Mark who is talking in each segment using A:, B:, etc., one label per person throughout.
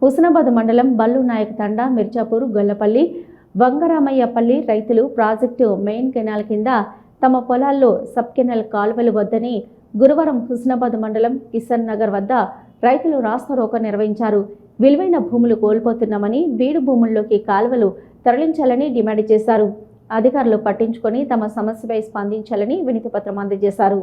A: హుస్నాబాద్ మండలం బల్లు నాయక్ తండా, మిర్జాపూర్, గొల్లపల్లి, వంగరామయ్యపల్లి రైతులు project main canal కింద తమ పొలాల్లో సబ్ కెనాల్ కాలువలు వద్దని గురువారం హుస్నాబాద్ మండలం కిసన్ నగర్ వద్ద రైతులు రాస్తారోకో నిర్వహించారు. విలువైన భూములు కోల్పోతున్నామని, బీడు భూముల్లోకి కాలువలు తరలించాలని డిమాండ్ చేశారు. అధికారులు పట్టించుకొని తమ సమస్యపై స్పందించాలని వినతి పత్రం అందజేశారు.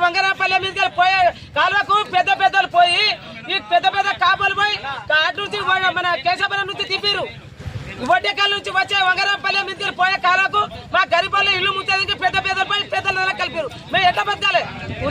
B: వంగరాపల్లి మీద పోయే కాలువకు పెద్ద పెద్దలు పోయి ఈ పెద్ద పెద్ద కాపులు పోయి అటు నుంచి మన కేశవరం నుంచి తిప్పిరు. వడ్డేకాల నుంచి వచ్చే వంగరాపల్లి మీద పోయే కాలువకు మా గరీబ్ ఇల్లు ముచ్చేది పెద్ద పెద్దలు పోయి పెద్దలు కలిపారు. మేము ఎట్లా బతకాలి?